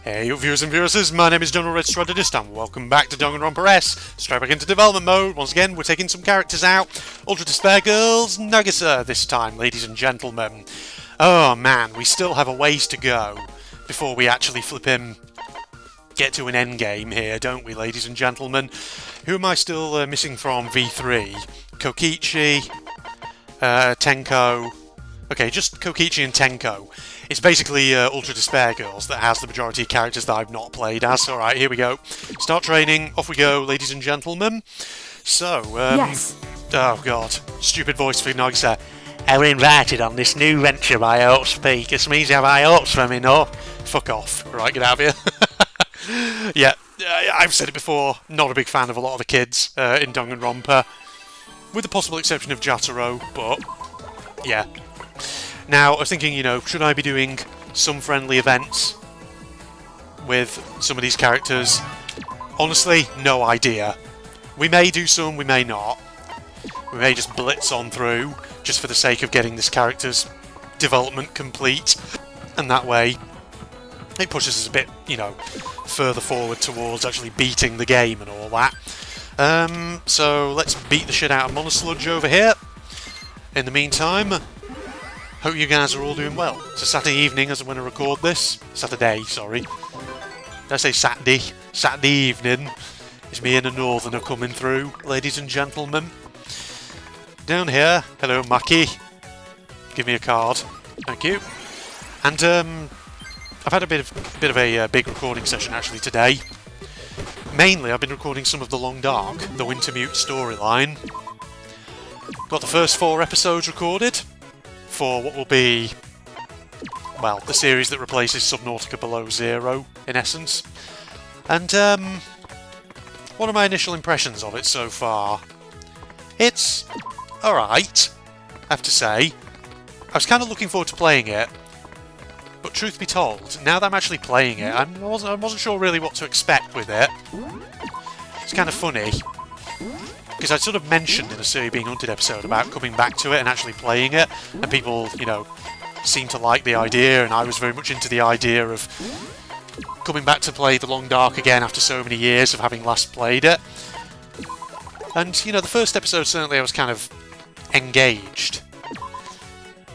Hey you viewers and viewers, my name is General Red Strategist and welcome back to Danganronpa S. Straight back into development mode. Once again, we're taking some characters out. Ultra Despair Girls, Nagisa this time, ladies and gentlemen. Oh man, we still have a ways to go before we actually get to an end game here, don't we, ladies and gentlemen? Who am I still missing from V3? Kokichi, Tenko. Okay, just Kokichi and Tenko. It's basically Ultra Despair Girls that has the majority of characters that I've not played as. Alright, here we go. Start training. Off we go, ladies and gentlemen. So, Yes. Oh god. Stupid voice for Nagisa. I was invited on this new venture by Outspeak. It means you have high hopes for me, no? Fuck off. Right, get out of here. Yeah, I've said it before. Not a big fan of a lot of the kids in Danganronpa. With the possible exception of Jataro, but yeah. Now, I was thinking, should I be doing some friendly events with some of these characters? Honestly, no idea. We may do some, we may not. We may just blitz on through, just for the sake of getting this character's development complete. And that way, it pushes us a bit, further forward towards actually beating the game and all that. So, let's beat the shit out of Monosludge over here. In the meantime, hope you guys are all doing well. It's a Saturday evening as I'm going to record this. Saturday, sorry. Did I say Saturday? Saturday evening. It's me and a northerner coming through, ladies and gentlemen. Down here, hello Maki. Give me a card. Thank you. And I've had a bit of a big recording session actually today. Mainly I've been recording some of the Long Dark, the Wintermute storyline. Got the first 4 episodes recorded for what will be, well, the series that replaces Subnautica Below Zero, in essence. And, what are my initial impressions of it so far? It's alright, I have to say. I was kind of looking forward to playing it, but truth be told, now that I'm actually playing it, I wasn't sure really what to expect with it. It's kind of funny, because I sort of mentioned in a Surrey Being Hunted episode about coming back to it and actually playing it, and people, seemed to like the idea, and I was very much into the idea of coming back to play The Long Dark again after so many years of having last played it. And, the first episode certainly I was kind of engaged.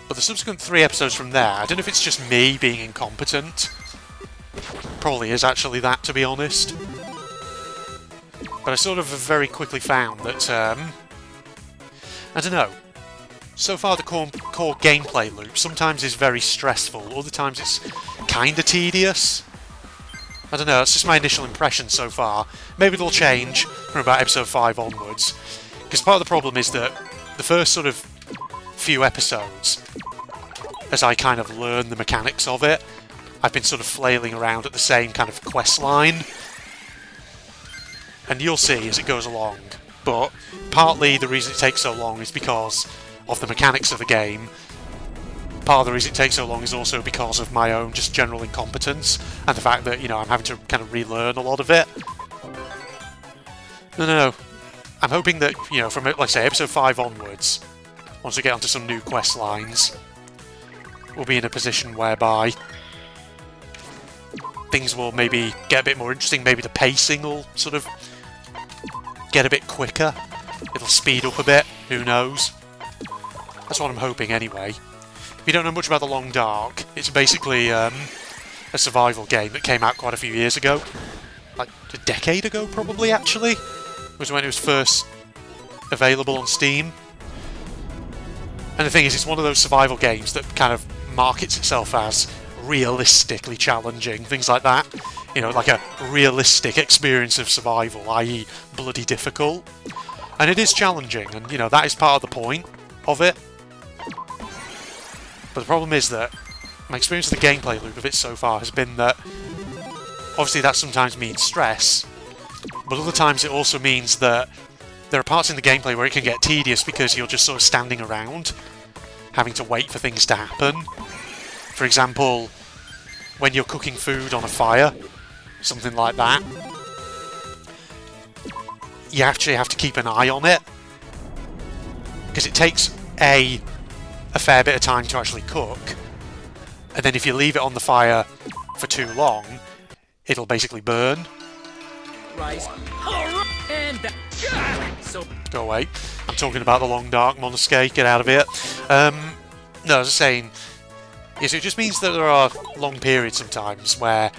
But the subsequent 3 episodes from there, I don't know if it's just me being incompetent. Probably is actually that, to be honest. But I sort of very quickly found that, I don't know, so far the core gameplay loop sometimes is very stressful, other times it's kinda tedious. I don't know, that's just my initial impression so far. Maybe it'll change from about episode 5 onwards. Because part of the problem is that the first sort of few episodes, as I kind of learn the mechanics of it, I've been sort of flailing around at the same kind of quest line. And you'll see as it goes along, but partly the reason it takes so long is because of the mechanics of the game. Part of the reason it takes so long is also because of my own just general incompetence, and the fact that, I'm having to kind of relearn a lot of it. No. I'm hoping that, from, like I say, episode 5 onwards, once we get onto some new quest lines, we'll be in a position whereby things will maybe get a bit more interesting, maybe the pacing will sort of get a bit quicker. It'll speed up a bit, who knows. That's what I'm hoping anyway. If you don't know much about The Long Dark, it's basically a survival game that came out quite a few years ago. Like a decade ago probably, actually, was when it was first available on Steam. And the thing is, it's one of those survival games that kind of markets itself as realistically challenging, things like that. Like a realistic experience of survival, i.e. bloody difficult. And it is challenging, and that is part of the point of it. But the problem is that my experience of the gameplay loop of it so far has been that obviously that sometimes means stress, but other times it also means that there are parts in the gameplay where it can get tedious because you're just sort of standing around, having to wait for things to happen. For example, when you're cooking food on a fire, something like that, you actually have to keep an eye on it, because it takes a fair bit of time to actually cook, and then if you leave it on the fire for too long, it'll basically burn. Rise. And so Go away. I'm talking about the long dark Monosuke. Get out of here. No, as I was saying, yes, it just means that there are long periods sometimes where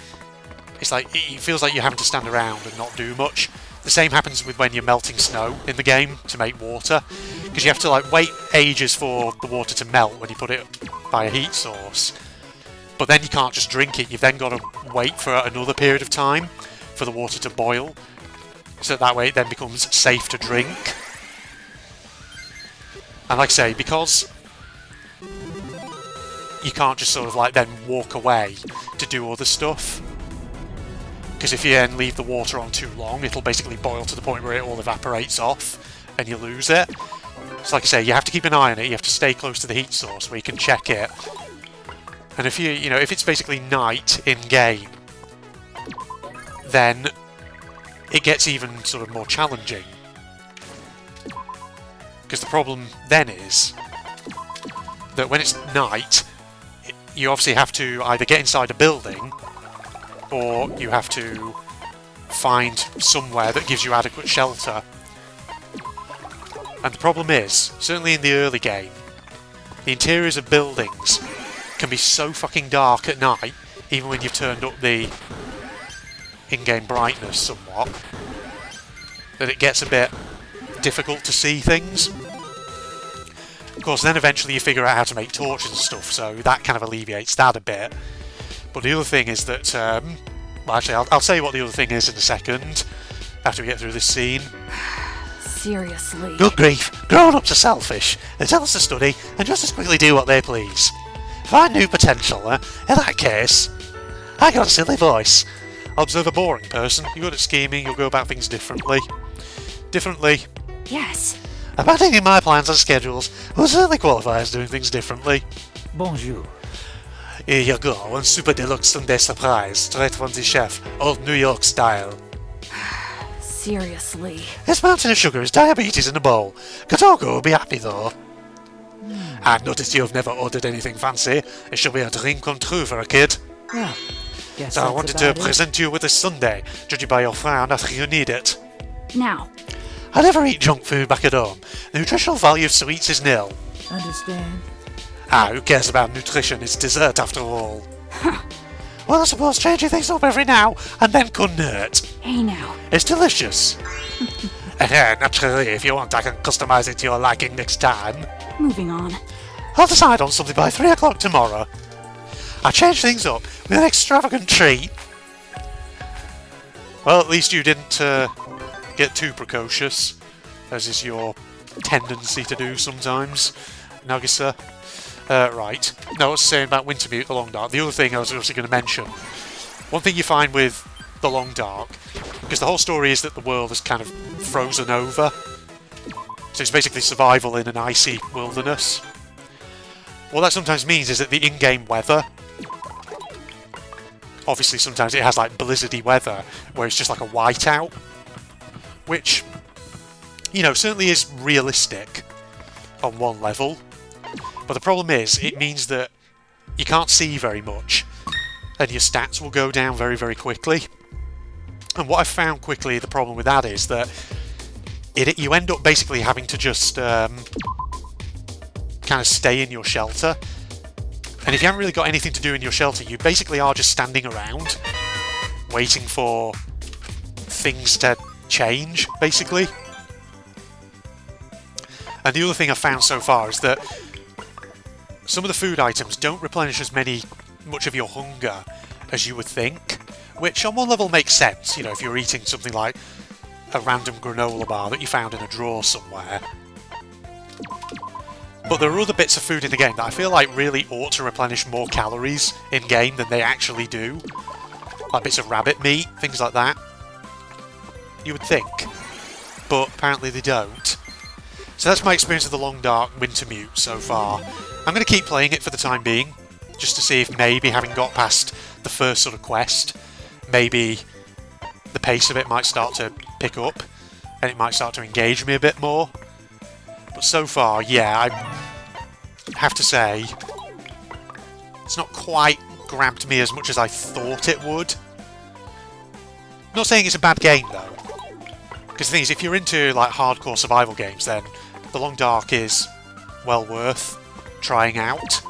it's like it feels like you're having to stand around and not do much. The same happens with when you're melting snow in the game to make water, because you have to like wait ages for the water to melt when you put it by a heat source. But then you can't just drink it. You've then got to wait for another period of time for the water to boil, so that way it then becomes safe to drink. And like I say, because you can't just sort of like then walk away to do other stuff, because if you then leave the water on too long, it'll basically boil to the point where it all evaporates off and you lose it. So like I say, you have to keep an eye on it. You have to stay close to the heat source where you can check it. And if if it's basically night in game, then it gets even sort of more challenging. Because the problem then is that when it's night, you obviously have to either get inside a building, or you have to find somewhere that gives you adequate shelter. And the problem is, certainly in the early game, the interiors of buildings can be so fucking dark at night, even when you've turned up the in-game brightness somewhat, that it gets a bit difficult to see things. Of course, then eventually you figure out how to make torches and stuff, so that kind of alleviates that a bit. But the other thing is that, well actually I'll tell you what the other thing is in a second, after we get through this scene. Seriously. Good grief, grown-ups are selfish. They tell us to study and just as quickly do what they please. If I knew potential, in that case, I got a silly voice. I'll observe a boring person. You're good at scheming, you'll go about things differently. Differently. Yes. Abandoning my plans and schedules will certainly qualify as doing things differently. Bonjour. Here you go, one super deluxe Sunday surprise, straight from the chef, old New York style. Seriously. This mountain of sugar is diabetes in a bowl. Kotoko will be happy though. I've noticed you've never ordered anything fancy. It should be a dream come true for a kid. Well, guess So I that's wanted to about it. present you with this sundae, judging by your frown, I think you need it. Now. I never eat junk food back at home. The nutritional value of sweets is nil. Understand? Who cares about nutrition? It's dessert after all. Well, I suppose changing things up every now and then couldn't hurt. Hey now. It's delicious. Naturally, if you want, I can customize it to your liking next time. Moving on. I'll decide on something by 3 o'clock tomorrow. I'll change things up with an extravagant treat. Well, at least you didn't get too precocious, as is your tendency to do sometimes, Nagisa. Right. No, I was saying about Wintermute, the Long Dark. The other thing I was also going to mention, one thing you find with the Long Dark, because the whole story is that the world is kind of frozen over, so it's basically survival in an icy wilderness. What that sometimes means is that the in-game weather, obviously sometimes it has like blizzardy weather, where it's just like a whiteout, which, certainly is realistic on one level. But the problem is, it means that you can't see very much, and your stats will go down very, very quickly. And what I've found quickly, the problem with that is that you end up basically having to just kind of stay in your shelter. And if you haven't really got anything to do in your shelter, you basically are just standing around, waiting for things to change, basically. And the other thing I've found so far is that some of the food items don't replenish much of your hunger as you would think, which on one level makes sense, if you're eating something like a random granola bar that you found in a drawer somewhere. But there are other bits of food in the game that I feel like really ought to replenish more calories in-game than they actually do. Like bits of rabbit meat, things like that. You would think. But apparently they don't. So that's my experience of the Long Dark Wintermute so far. I'm going to keep playing it for the time being, just to see if maybe having got past the first sort of quest, maybe the pace of it might start to pick up, and it might start to engage me a bit more. But so far, yeah, I have to say, it's not quite grabbed me as much as I thought it would. not saying it's a bad game though, because the thing is, if you're into like hardcore survival games, then The Long Dark is well worth trying out.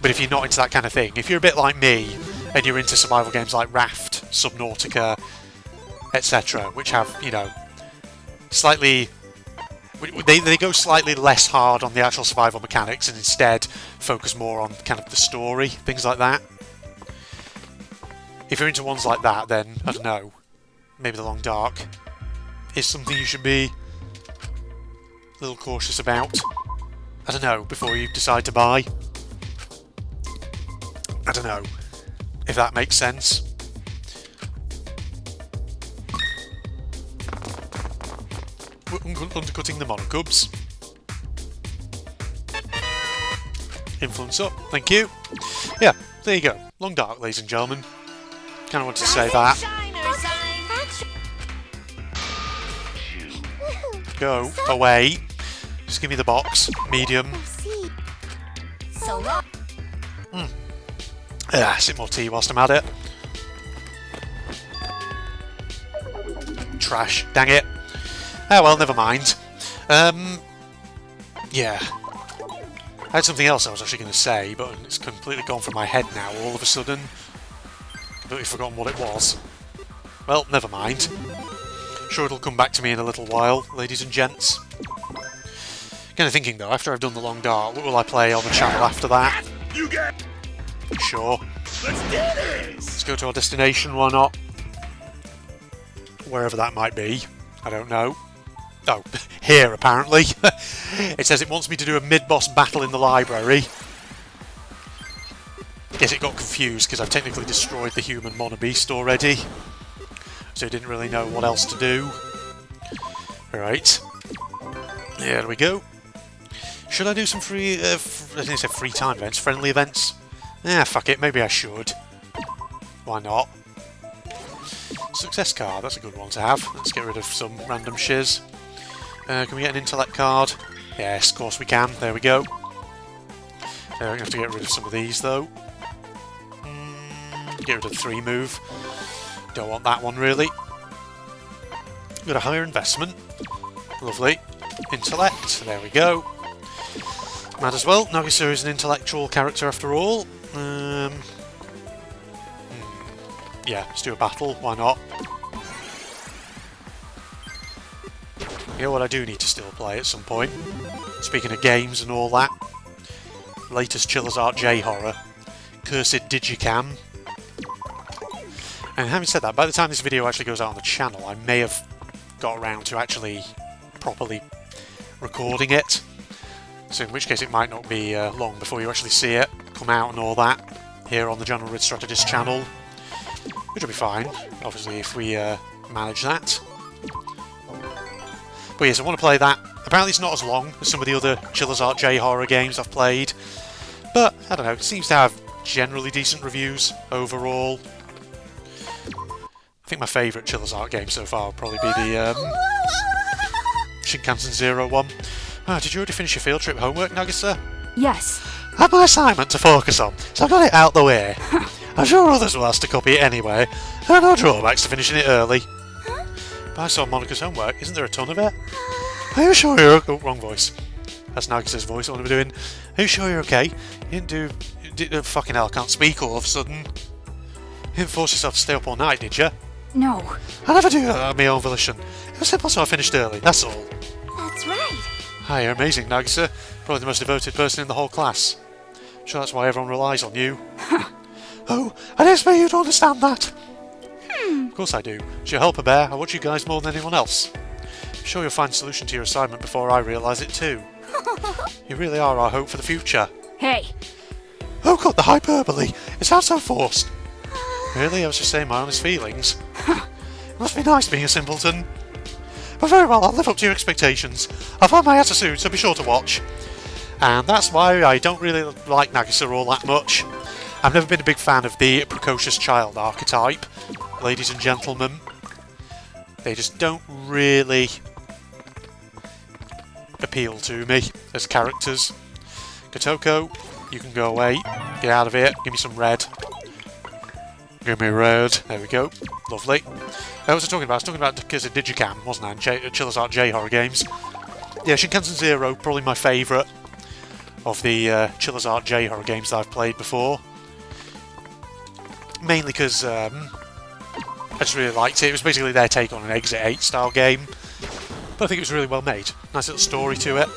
But if you're not into that kind of thing, if you're a bit like me and you're into survival games like Raft, Subnautica, etc., which have, you know, slightly... They go slightly less hard on the actual survival mechanics and instead focus more on kind of the story, things like that. If you're into ones like that, then, I don't know, maybe The Long Dark is something you should be a little cautious about. I don't know, before you decide to buy. I don't know if that makes sense. Undercutting the monocubs. Influence up, thank you. Yeah, there you go. Long Dark, ladies and gentlemen. Kind of wanted to say that. Go away. Just give me the box. Medium. Sip more tea whilst I'm at it. Trash. Dang it. Oh well, never mind. Yeah. I had something else I was actually going to say, but it's completely gone from my head now all of a sudden. Completely forgotten what it was. Well, never mind. Sure it'll come back to me in a little while, ladies and gents. Kind of thinking though, after I've done The Long Dark, what will I play on the channel after that? Sure. Let's go to our destination, why not? Wherever that might be. I don't know. Oh, here apparently. It says it wants me to do a mid-boss battle in the library. Guess it got confused because I've technically destroyed the human monobeast already. So it didn't really know what else to do. Alright. There we go. Should I do some free... I didn't say free time events, friendly events? Fuck it, maybe I should. Why not? Success card, that's a good one to have. Let's get rid of some random shiz. Can we get an intellect card? Yes, of course we can. There we go. We're going to have to get rid of some of these though. Get rid of the 3 move. Don't want that one really. Got a higher investment. Lovely. Intellect. There we go. Might as well. Nagisa is an intellectual character after all. Yeah, let's do a battle. Why not? You know what I do need to still play at some point? Speaking of games and all that. Latest Chiller's Art J-Horror. Cursed Digicam. And having said that, by the time this video actually goes out on the channel, I may have got around to actually properly recording it. So in which case it might not be long before you actually see it come out and all that here on the General Rid Strategist channel. Which will be fine, obviously, if we manage that. But yes, I want to play that. Apparently it's not as long as some of the other Chiller's Art J-Horror games I've played. But, I don't know, it seems to have generally decent reviews overall. I think my favourite Chiller's Art game so far will probably be the Shinkansen Zero one. Did you already finish your field trip homework, Nagisa? Yes. I have my assignment to focus on, so I've got it out the way. I'm sure others will ask to copy it anyway. There are no drawbacks to finishing it early. But I saw Monica's homework. Isn't there a ton of it? Are you sure you're... Oh, wrong voice. That's Nagisa's voice, what am I doing? Are you sure you're okay? You didn't do... fucking hell, I can't speak all of a sudden. You didn't force yourself to stay up all night, did you? No. I never do that on my own volition. It was simple, so I finished early, that's all. That's right. Hi, you're amazing, Nagisa. Probably the most devoted person in the whole class. I'm sure that's why everyone relies on you. Oh, I didn't expect you to understand that. Of course I do. As your helper bear, I watch you guys more than anyone else. I'm sure you'll find a solution to your assignment before I realise it too. You really are our hope for the future. Hey. Oh god, the hyperbole! It sounds so forced. Really? I was just saying my honest feelings. It must be nice being a simpleton. But very well, I'll live up to your expectations. I'll find my attitude, so be sure to watch. And that's why I don't really like Nagisa all that much. I've never been a big fan of the precocious child archetype, ladies and gentlemen. They just don't really appeal to me as characters. Kotoko, you can go away. Get out of here. Give me some red. Give me a road. There we go. Lovely. What was I talking about? I was talking about because of Digicam, wasn't I? And Chiller's Art J horror games. Yeah, Shinkansen Zero, probably my favourite of the Chiller's Art J horror games that I've played before. Mainly because I just really liked it. It was basically their take on an Exit 8 style game. But I think it was really well made. Nice little story to it.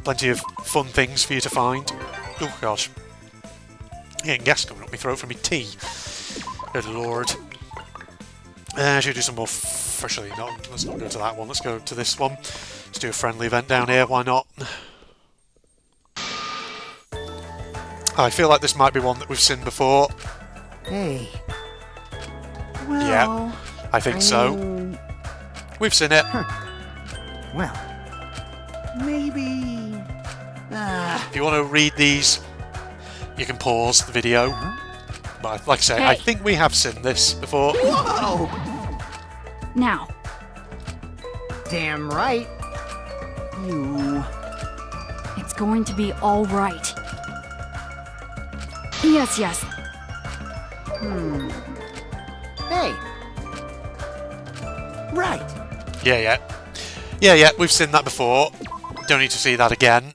Plenty of fun things for you to find. Oh gosh. Getting gas coming up my throat from my tea. Good lord. Should we do some more freshly? No, let's not go to that one. Let's go to this one. Let's do a friendly event down here. Why not? I feel like this might be one that we've seen before. Hey. Well, Yeah, I think so. We've seen it. Well, maybe. If you want to read these, you can pause the video. But like I say, I Hey. think we have seen this before. Whoa! now, Damn right. You. it's going to be all right. Yes, yes. Hey. Right. Yeah, we've seen that before. Don't need to see that again.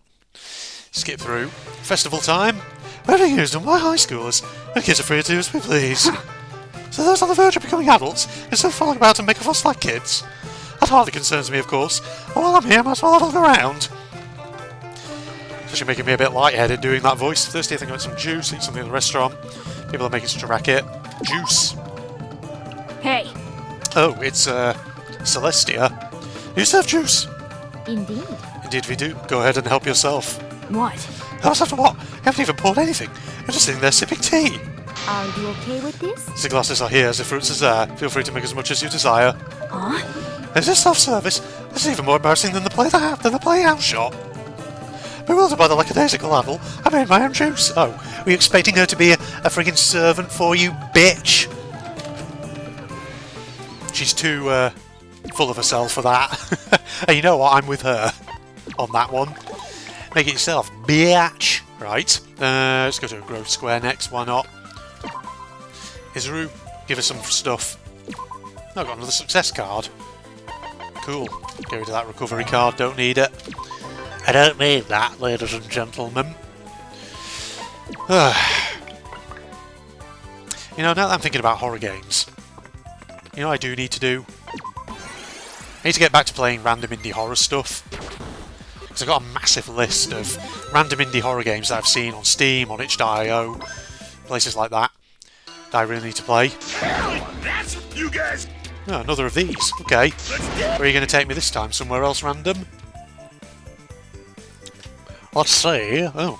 Skip through. Festival time. Everything is done by high schoolers. The kids are free to do as we please. So those on the verge of becoming adults can still falling about and make a fuss like kids. That hardly concerns me, of course. But while I'm here, I might as well have a look around. Especially making me a bit lightheaded doing that voice. Thirsty, I think I want some juice, eat something in the restaurant. People are making such a racket. Juice. Hey, Oh, it's, Celestia. You serve juice? indeed. Indeed we do. Go ahead and help yourself. What? How's after what? You haven't even poured anything. You're just sitting there sipping tea. Are you okay with this? The glasses are here, the fruits are there. Feel free to make as much as you desire. Huh? Is this self-service? This is even more embarrassing than the playhouse shop. Bewildered by the lackadaisical adult, I made my own juice. Oh, were you expecting her to be a friggin' servant for you, bitch? She's too, full of herself for that. And you know what? I'm with her on that one. Make it yourself, bitch. Right. Let's go to a growth square next. Why not? Izuru, give us some stuff. Oh, I've got another success card. Cool. Get rid of that recovery card. Don't need it. I don't need that, ladies and gentlemen. You know, now that I'm thinking about horror games, you know what I do need to do? I need to get back to playing random indie horror stuff. Because I've got a massive list of random indie horror games that I've seen on Steam, on itch.io, places like that, that I really need to play. That's you guys. Oh, another of these. Okay. Where are you going to take me this time? Somewhere else random? Let's see. Oh,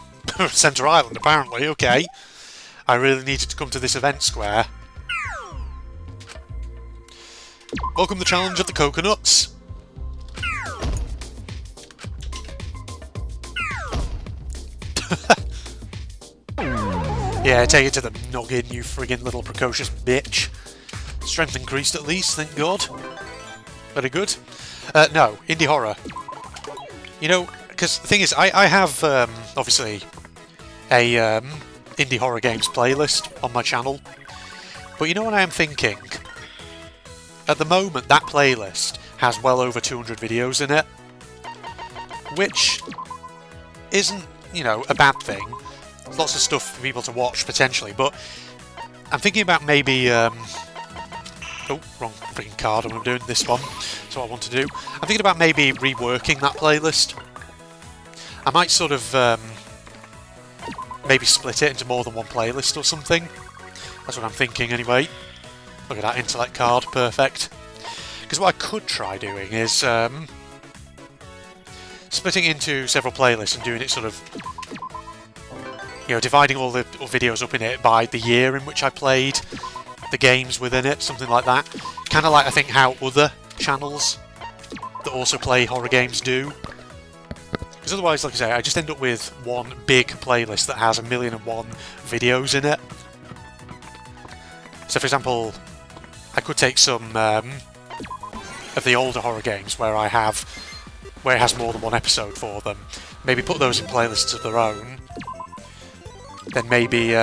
Centre Island, apparently. Okay. I really needed to come to this event square. Welcome to the challenge of the coconuts. Yeah, take it to the noggin, you friggin' little precocious bitch. Strength increased at least, thank God. Very good. No, indie horror. You know, because the thing is, I have, obviously, a indie horror games playlist on my channel. But you know what I am thinking? At the moment, that playlist has well over 200 videos in it. Which isn't, you know, a bad thing. There's lots of stuff for people to watch, potentially. But I'm thinking about maybe... oh, wrong freaking card. I'm doing this one. That's what I want to do. I'm thinking about maybe reworking that playlist. I might sort of maybe split it into more than one playlist or something. That's what I'm thinking anyway. Look at that intellect card, perfect. Because what I could try doing is splitting into several playlists and doing it sort of, you know, dividing all the videos up in it by the year in which I played the games within it, something like that. Kind of like I think how other channels that also play horror games do. Because otherwise, like I say, I just end up with one big playlist that has 1,000,001 videos in it. So for example, I could take some of the older horror games where it has more than one episode for them, maybe put those in playlists of their own, then maybe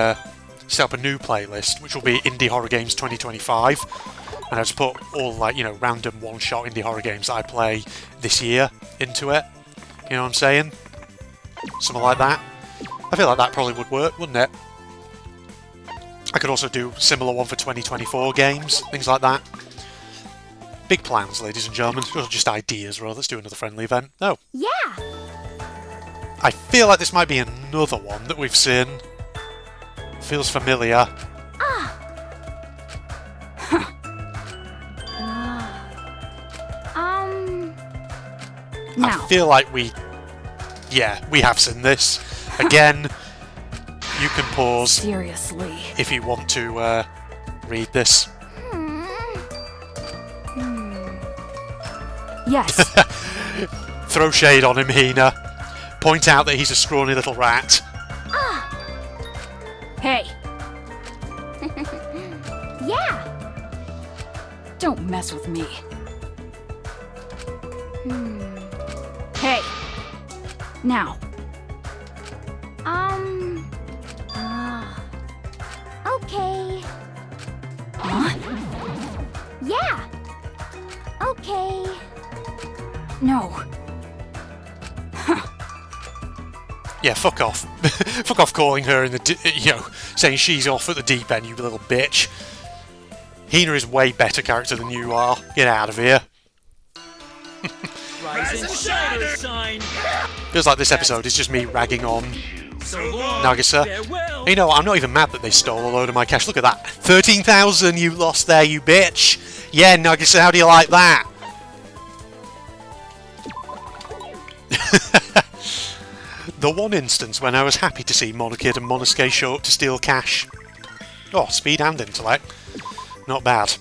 set up a new playlist, which will be Indie Horror Games 2025, and I'll just put all, like, you know, random one-shot indie horror games that I play this year into it. You know what I'm saying? Something like that. I feel like that probably would work, wouldn't it? I could also do a similar one for 2024 games, things like that. Big plans, ladies and gentlemen. Those are just ideas, rather. Let's do another friendly event. No. Yeah. I feel like this might be another one that we've seen. Feels familiar. No. I feel like we have seen this. Again, you can pause Seriously. if you want to read this. Yes. Throw shade on him, Hina. Point out that he's a scrawny little rat. Hey. Yeah. Don't mess with me. Hey. Now. Okay. Huh? Yeah. Okay. No. Yeah, fuck off. Fuck off calling her in the, saying she's off at the deep end, you little bitch. Hina is way better character than you are. Get out of here. Rise and shine, shine. Feels like this episode is just me ragging on So long. Nagisa. Farewell. You know what, I'm not even mad that they stole a load of my cash. Look at that. 13,000 you lost there, you bitch. Yeah, Nagisa, how do you like that? The one instance when I was happy to see Monokid and Monosuke show up to steal cash. Oh, speed and intellect. Not bad.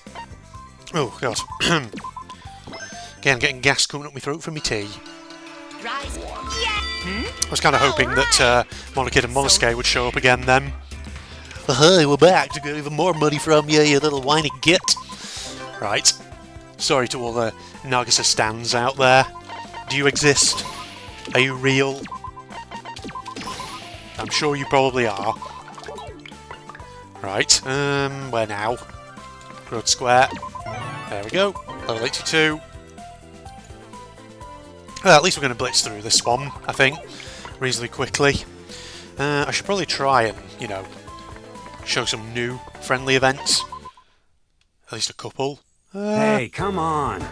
Oh, God. Again, getting gas coming up my throat from my tea. I was kind of hoping that Monokid and Monosuke would show up again then. Hey, we're back to get even more money from you, you little whiny git. Right. Sorry to all the Nagisa stands out there. Do you exist? Are you real? I'm sure you probably are. Right, where now? Road Square. There we go. Level 82. Well, at least we're going to blitz through this one, I think, reasonably quickly. I should probably try and, show some new friendly events. At least a couple. Hey, come on.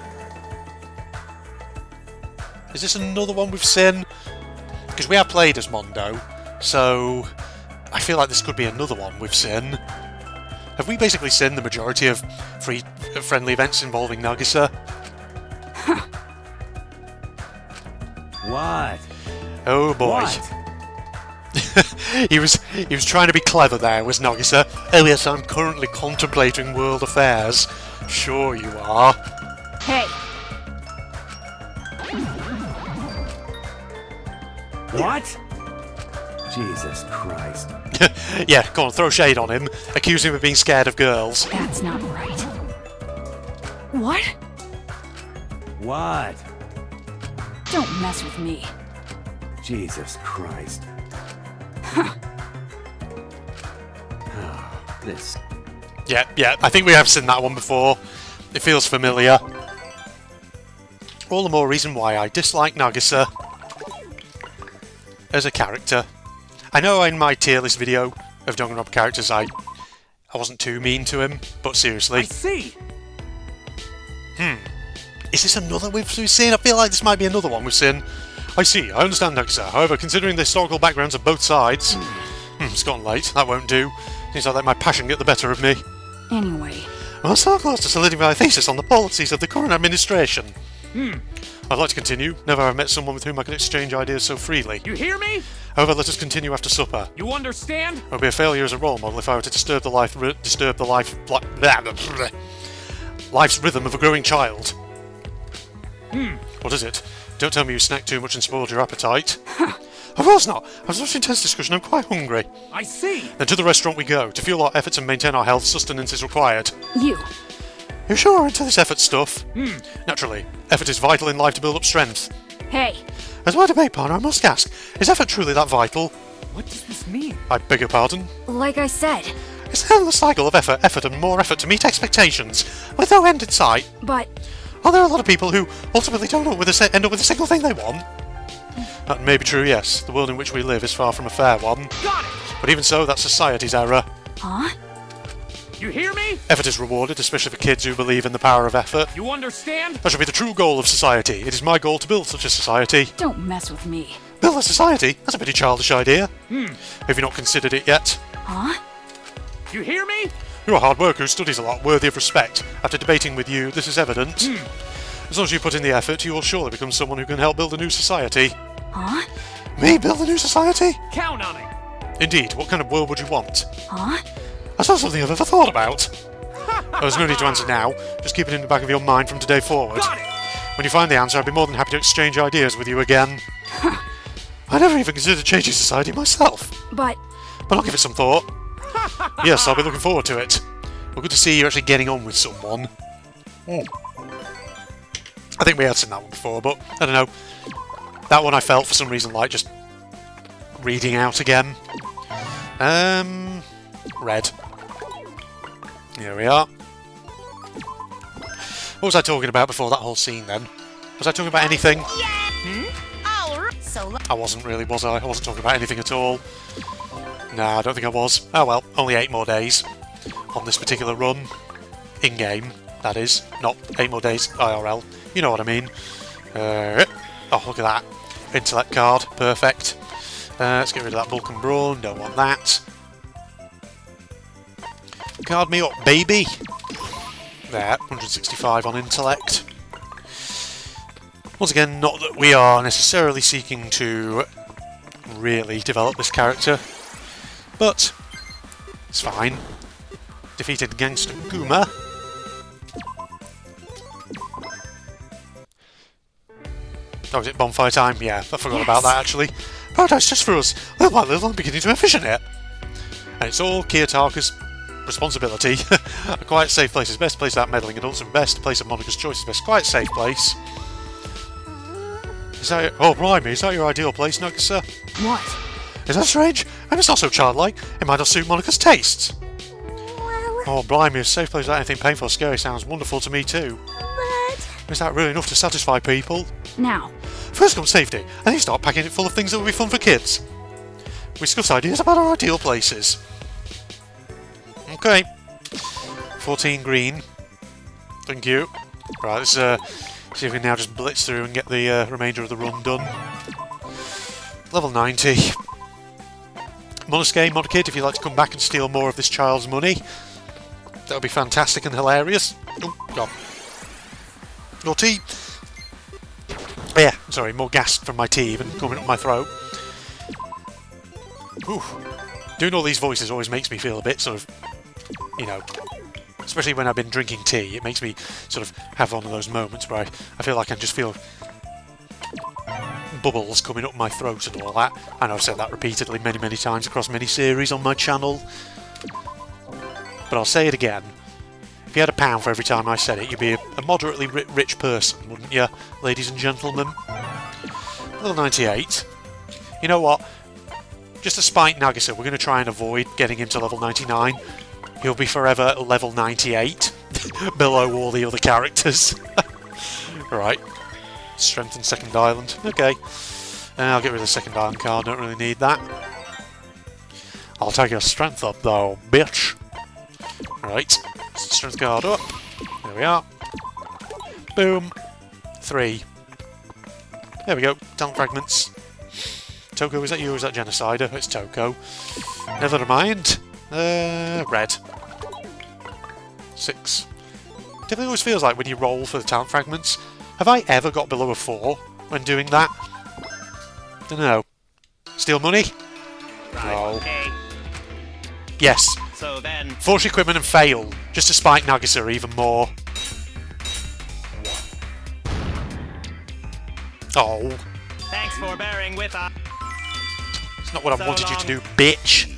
Is this another one we've seen? Because we have played as Mondo, so I feel like this could be another one we've seen. Have we basically seen the majority of friendly events involving Nagisa? What? Oh boy. What? he was trying to be clever there, was Nagisa. Oh yes, I'm currently contemplating world affairs. Sure you are. Hey. What? Jesus Christ. Yeah, go on, throw shade on him. Accuse him of being scared of girls. That's not right. What? What? Don't mess with me. Jesus Christ. This. Yeah, I think we have seen that one before. It feels familiar. All the more reason why I dislike Nagisa as a character. I know in my tier list video of Danganronpa characters I wasn't too mean to him, but seriously. I see. Is this another we've seen? I feel like this might be another one we've seen. I see, I understand Nagisa. However, considering the historical backgrounds of both sides... it's gotten late, that won't do. Seems like I let my passion get the better of me. Anyway. I'm so close to solidifying a thesis on the policies of the current administration. I'd like to continue. Never have I met someone with whom I could exchange ideas so freely. You hear me? However, let us continue after supper. You understand? It would be a failure as a role model if I were to disturb the life's rhythm of a growing child. What is it? Don't tell me you snacked too much and spoiled your appetite. Of course not. I was watching intense discussion. I'm quite hungry. I see. Then to the restaurant we go. To fuel our efforts and maintain our health, sustenance is required. You. You sure are into this effort stuff? Naturally. Effort is vital in life to build up strength. Hey. As my debate partner, I must ask, is effort truly that vital? What does this mean? I beg your pardon? Like I said. It's an endless cycle of effort and more effort to meet expectations, with no end in sight. But Are there a lot of people who ultimately don't end up with a single thing they want? That may be true, yes. The world in which we live is far from a fair one. Got it! But even so, that's society's error. huh? You hear me? Effort is rewarded, especially for kids who believe in the power of effort. You understand? That should be the true goal of society. It is my goal to build such a society. Don't mess with me. Build a society? That's a pretty childish idea. Have you not considered it yet? Huh? You hear me? You're a hard worker who studies a lot, worthy of respect. After debating with you, this is evident. As long as you put in the effort, you will surely become someone who can help build a new society. Huh? Me build a new society? Count on it! Indeed, what kind of world would you want? Huh? That's not something I've ever thought about. There's no need to answer now, just keep it in the back of your mind from today forward. Got it! When you find the answer, I'd be more than happy to exchange ideas with you again. I never even considered changing society myself, But but I'll give it some thought. Yes, I'll be looking forward to it. Well, good to see you actually getting on with someone. I think we had seen that one before, but I don't know. That one I felt for some reason like just reading out again. Red. Here we are. What was I talking about before that whole scene then? Was I talking about anything? I wasn't really, was I? I wasn't talking about anything at all. Nah, I don't think I was. Oh well, only 8 more days on this particular run. In-game, that is. Not 8 more days IRL. You know what I mean. Oh, look at that. Intellect card. Perfect. Let's get rid of that bulk and brawn. Don't want that. Card me up, baby. There, 165 on intellect. Once again, not that we are necessarily seeking to really develop this character, but it's fine. Defeated Gangster Guma. Oh, is it bonfire time? Yeah, I forgot about that actually. Paradise just for us. Little by little, I'm beginning to envision it. And it's all Kiyotaka's responsibility. A quiet, safe place is best place without meddling adults, and best place of Monika's choice is best quiet, safe place. Is that... Oh, blimey, is that your ideal place, Nagisa? what? Is that strange? And it's not so childlike. It might not suit Monika's tastes. Oh, blimey, a safe place without anything painful or scary sounds wonderful to me too. Is that really enough to satisfy people? Now. First comes safety, and then you start packing it full of things that will be fun for kids. We discuss ideas about our ideal places. Okay. 14 green. Thank you. Right, let's see if we can now just blitz through and get the remainder of the run done. Level 90. Monosuke, Monokid, if you'd like to come back and steal more of this child's money, that would be fantastic and hilarious. Oh, God. Your tea. Yeah, sorry, more gas from my tea even coming up my throat. Ooh. Doing all these voices always makes me feel a bit sort of, you know, especially when I've been drinking tea, it makes me sort of have one of those moments where I feel like I just feel bubbles coming up my throat and all that. I know I've said that repeatedly many times across many series on my channel. But I'll say it again. If you had £1 for every time I said it, you'd be a moderately rich person, wouldn't you, ladies and gentlemen? Level 98. You know what? Just to spite Nagisa, we're going to try and avoid getting him to level 99. He'll be forever level 98, below all the other characters. Right. Strengthen second island. Okay. I'll get rid of the second island card, don't really need that. I'll take your strength up though, bitch. Right. Strength card up. There we are. Boom. 3. There we go. Talent fragments. Toko, is that you or is that Genocider? It's Toko. Never mind. Red. 6. Definitely always feels like when you roll for the talent fragments, have I ever got below a 4 when doing that? Dunno. Steal money? No. Okay. Yes. So then... Force equipment and fail, just to spite Nagisa even more. Oh. Thanks for bearing with us. It's not what I So wanted you to long. do, bitch.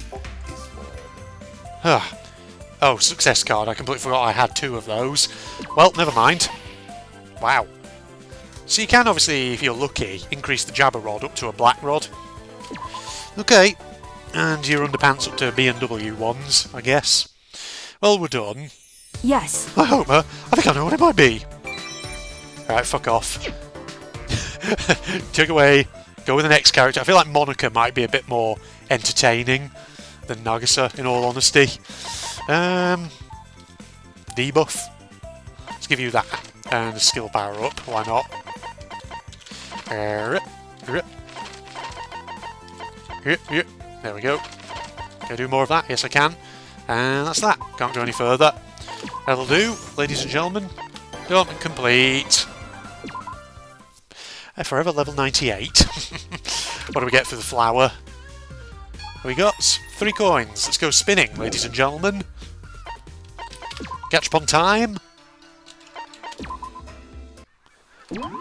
Oh, success card. I completely forgot I had 2 of those. Well, never mind. Wow. So you can obviously, if you're lucky, increase the Jabber Rod up to a Black Rod. Okay. And your underpants up to B&W ones, I guess. Well, we're done. Yes. I hope, I think I know what it might be. Alright, fuck off. Take away. Go with the next character. I feel like Monica might be a bit more entertaining than Nagisa, in all honesty. Debuff. Let's give you that. And a skill power up, why not? There we go. Can I do more of that? Yes, I can. And that's that. Can't go any further. That'll do, ladies and gentlemen. Development complete. Forever level 98. What do we get for the flower? We got 3 coins. Let's go spinning, ladies and gentlemen. Catch up on time.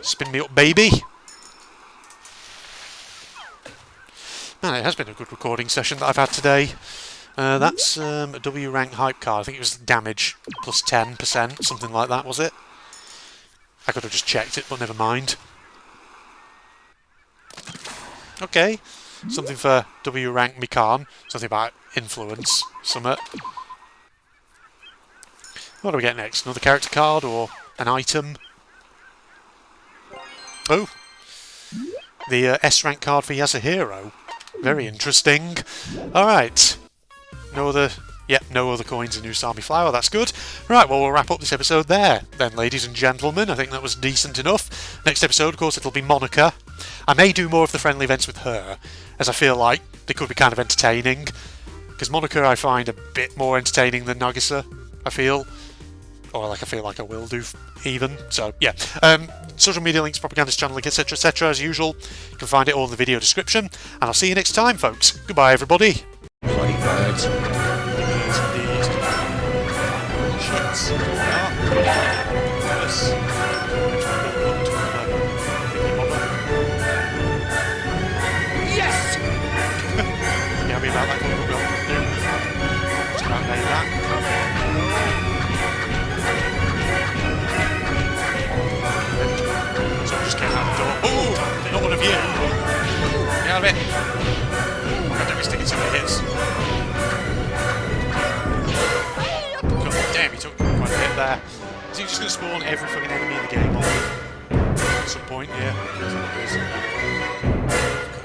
Spin me up, baby. Man, it has been a good recording session that I've had today. That's a W rank hype card. I think it was damage plus 10%, something like that, was it? I could have just checked it, but never mind. Okay, something for W rank Mikan. Something about influence, summit. What do we get next? Another character card or an item? Oh, the S rank card for Yasuhiro. Very interesting. Alright. No other coins in Usami Flower, that's good. Right, well, we'll wrap up this episode there then, ladies and gentlemen. I think that was decent enough. Next episode, of course, it'll be Monica. I may do more of the friendly events with her, as I feel like they could be kind of entertaining. Because Monica I find a bit more entertaining than Nagisa, I feel. Or like I feel like I will do, even. So, yeah. Social media links, propagandist channel link, etc, etc, as usual. You can find it all in the video description. And I'll see you next time, folks. Goodbye, everybody. Bloody birds. Yes! You happy about that? Just about nail that. So just get out the door. Oh, not one of you. Get out of it. God damn, he's taking some hits. God damn, he took quite a hit there. Is he just going to spawn every fucking enemy in the game on at some point? Yeah. God, I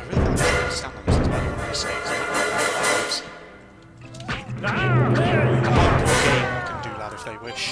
really can't understand what this is about. A hardcore game can do that if they wish.